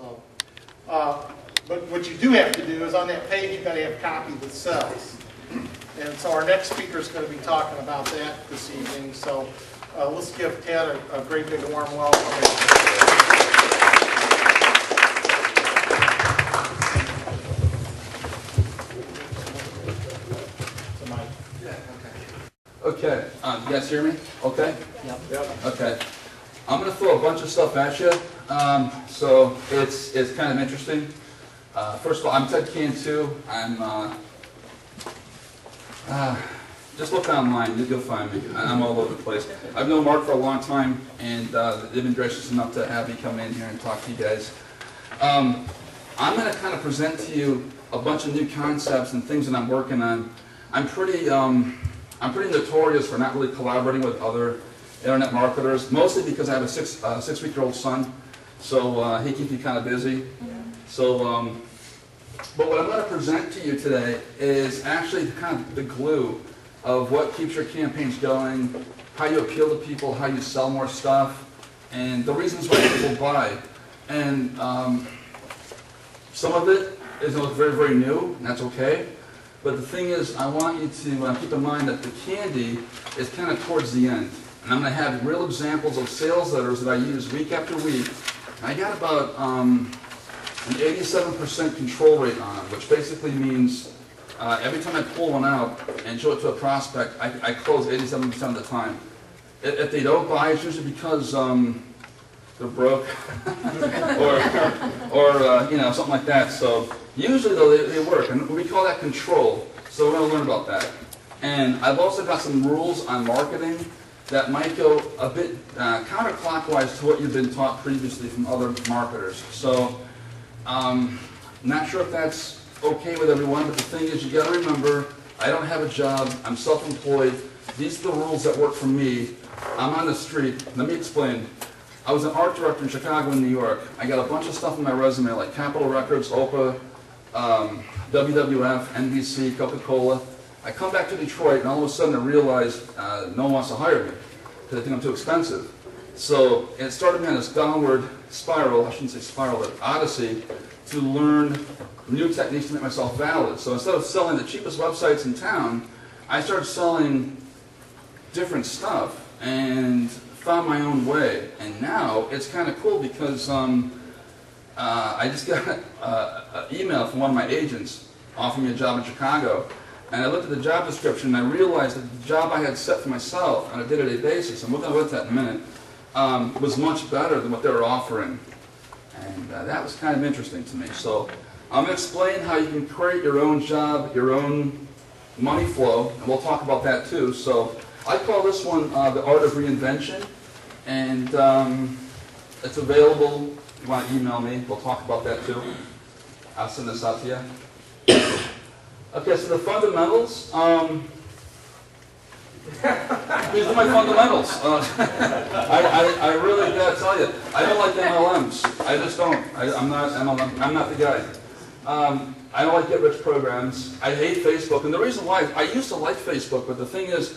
So, but what you do have to do is on that page you've got to have a copy that sells. And so our next speaker is going to be talking about that this evening. So let's give Ted a great big warm welcome. Okay, you guys hear me? Okay? Yep. Okay. I'm going to throw a bunch of stuff at you, so it's kind of interesting. First of all, I'm Ted Cantu. I'm just look online, you'll find me. I'm all over the place. I've known Mark for a long time, and they've been gracious enough to have me come in here and talk to you guys. I'm going to kind of present to you a bunch of new concepts and things that I'm working on. I'm pretty notorious for not really collaborating with other internet marketers, mostly because I have a six-week-old son, so he keeps me kind of busy. So, but what I'm going to present to you today is actually kind of the glue of what keeps your campaigns going, how you appeal to people, how you sell more stuff, and the reasons why people buy. And some of it is very, very new, and that's okay. But the thing is, I want you to keep in mind that the candy is kind of towards the end. And I'm going to have real examples of sales letters that I use week after week. And I got about an 87% control rate on them, which basically means every time I pull one out and show it to a prospect, I close 87% of the time. If they don't buy, it's usually because they're broke or you know, something like that. So usually though they work, and we call that control. So we're going to learn about that. And I've also got some rules on marketing that might go a bit counterclockwise to what you've been taught previously from other marketers. So not sure if that's okay with everyone, but the thing is, you got to remember, I don't have a job, I'm self-employed. These are the rules that work for me. I'm on the street. Let me explain. I was an art director in Chicago and New York. I got a bunch of stuff on my resume like Capitol Records, Oprah, WWF, NBC, Coca-Cola. I come back to Detroit and all of a sudden I realize no one wants to hire me because they think I'm too expensive. So it started me on this downward spiral, I shouldn't say spiral, but odyssey, to learn new techniques to make myself valid. So instead of selling the cheapest websites in town, I started selling different stuff and found my own way. And now it's kind of cool because I just got an email from one of my agents offering me a job in Chicago. And I looked at the job description and I realized that the job I had set for myself on a day-to-day basis, and we're going to go into that in a minute, was much better than what they were offering. And that was kind of interesting to me. So I'm going to explain how you can create your own job, your own money flow, and we'll talk about that too. So I call this one the art of reinvention, and it's available. If you want to email me, we'll talk about that too. I'll send this out to you. Okay, so the fundamentals. These are my fundamentals. I really gotta tell you, I don't like MLMs. I just don't. I'm not MLM. I'm not the guy. I don't like get-rich programs. I hate Facebook, and the reason why, I used to like Facebook, but the thing is,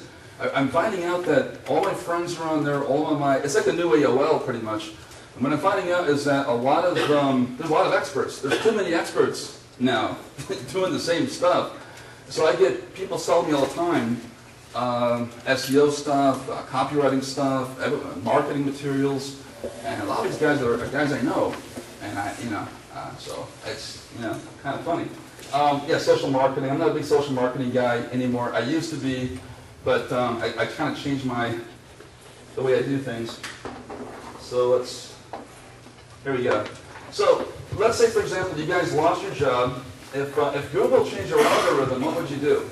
I'm finding out that all my friends are on there. All of my, it's like the new AOL pretty much. And what I'm finding out is that there's a lot of experts. There's too many experts now doing the same stuff. So I get people selling me all the time. SEO stuff, copywriting stuff, marketing materials, and a lot of these guys are guys I know, and so it's kind of funny. Yeah, social marketing. I'm not a big social marketing guy anymore. I used to be, but I kind of changed the way I do things. So here we go. So let's say, for example, you guys lost your job. If Google changed your algorithm, what would you do?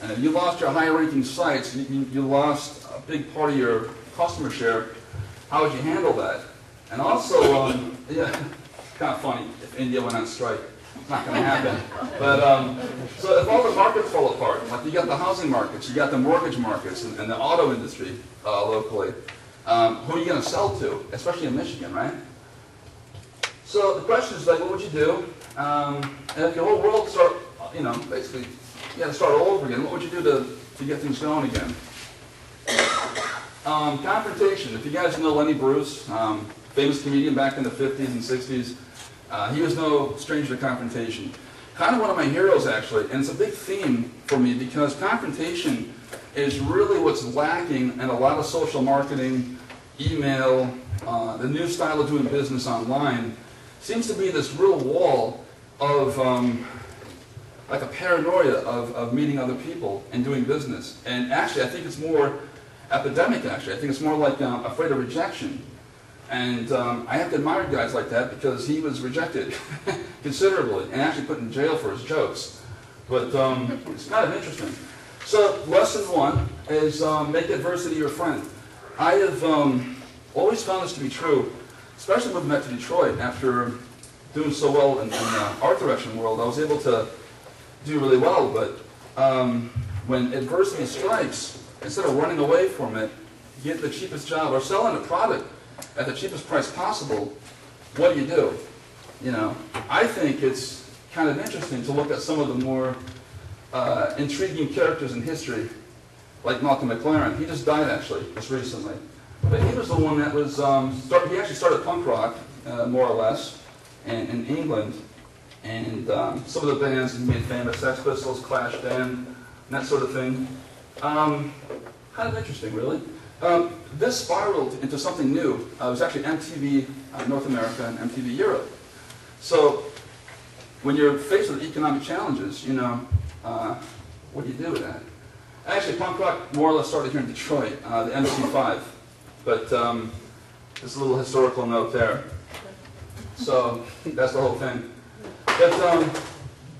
And if you lost your high-ranking sites, you lost a big part of your customer share, how would you handle that? And also, yeah, kind of funny if India went on strike. It's not going to happen. But so if all the markets fall apart, like you got the housing markets, you got the mortgage markets, and the auto industry locally, who are you going to sell to? Especially in Michigan, right? So the question is like, what would you do? And if the whole world start, basically. You got to start all over again. What would you do to get things going again? Confrontation. If you guys know Lenny Bruce, famous comedian back in the 50s and 60s, He was no stranger to confrontation. Kind of one of my heroes, actually, and it's a big theme for me because confrontation is really what's lacking in a lot of social marketing, email, the new style of doing business online. Seems to be this real wall of like a paranoia of meeting other people and doing business. And actually, I think it's more epidemic, actually. I think it's more like afraid of rejection. And I have to admire guys like that because he was rejected considerably and actually put in jail for his jokes. But it's kind of interesting. So lesson one is make adversity your friend. I have always found this to be true, especially moving back to Detroit after doing so well in the art direction world. I was able to do really well, but when adversity strikes, instead of running away from it, get the cheapest job or selling a product at the cheapest price possible, what do? You know, I think it's kind of interesting to look at some of the more intriguing characters in history, like Malcolm McLaren. He just died actually just recently, but he was the one that was he actually started punk rock more or less in England, and some of the bands he made famous, Sex Pistols, Clash, Band, and that sort of thing. Kind of interesting, really. This spiraled into something new. It was actually MTV North America and MTV Europe. So when you're faced with economic challenges, you know, what do you do with that? Actually, punk rock more or less started here in Detroit, the MC5. But there's a little historical note there. So that's the whole thing. But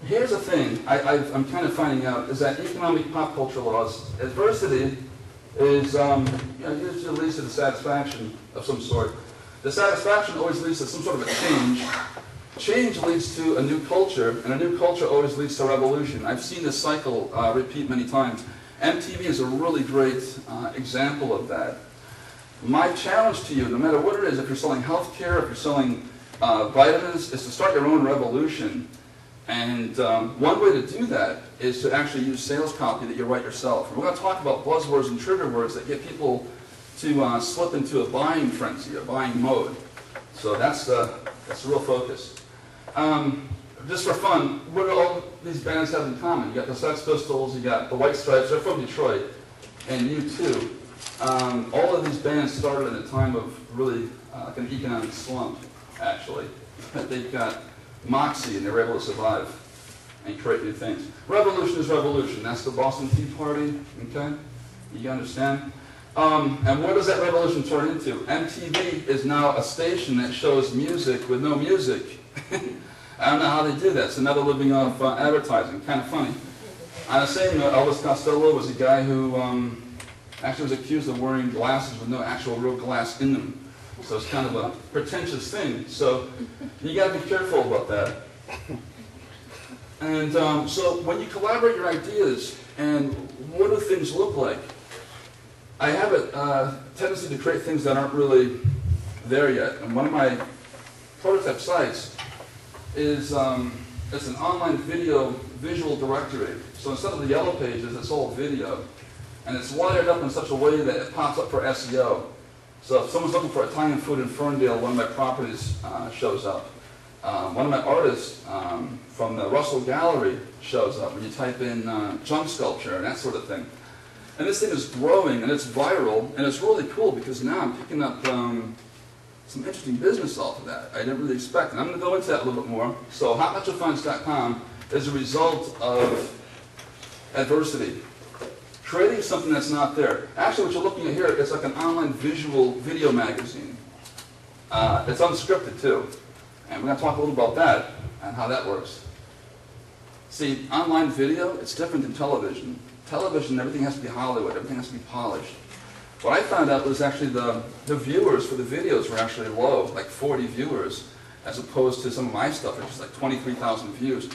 here's the thing I'm kind of finding out is that economic pop culture laws, adversity is usually leads to the satisfaction of some sort. The satisfaction always leads to some sort of a change. Change leads to a new culture, and a new culture always leads to revolution. I've seen this cycle repeat many times. MTV is a really great example of that. My challenge to you, no matter what it is, if you're selling healthcare, if you're selling vitamins, is to start your own revolution. And one way to do that is to actually use sales copy that you write yourself. And we're going to talk about buzzwords and trigger words that get people to slip into a buying frenzy, a buying mode. So that's the real focus. Just for fun, what do all these bands have in common? You got the Sex Pistols, you got the White Stripes, they're from Detroit, and U2. All of these bands started at a time of really like an economic slump, actually. They've got moxie and they were able to survive and create new things. Revolution is revolution. That's the Boston Tea Party, okay? You understand? And what does that revolution turn into? MTV is now a station that shows music with no music. I don't know how they do that. It's another living off advertising. Kind of funny. On the same note, Elvis Costello was a guy who actually was accused of wearing glasses with no actual real glass in them. So it's kind of a pretentious thing. So you got to be careful about that. And so when you collaborate your ideas, and what do things look like? I have a tendency to create things that aren't really there yet. And one of my prototype sites is it's an online visual directory. So instead of the yellow pages, it's all video. And it's wired up in such a way that it pops up for SEO. So if someone's looking for Italian food in Ferndale, one of my properties shows up. One of my artists from the Russell Gallery shows up when you type in junk sculpture and that sort of thing. And this thing is growing and it's viral and it's really cool because now I'm picking up some interesting business off of that I didn't really expect. And I'm going to go into that a little bit more. So hotmetrofinance.com is a result of adversity. Creating something that's not there. Actually, what you're looking at here, it's like an online visual video magazine. It's unscripted too. And we're going to talk a little about that and how that works. See, online video, it's different than television. Television, everything has to be Hollywood, everything has to be polished. What I found out was actually the viewers for the videos were actually low, like 40 viewers, as opposed to some of my stuff, which is like 23,000 views.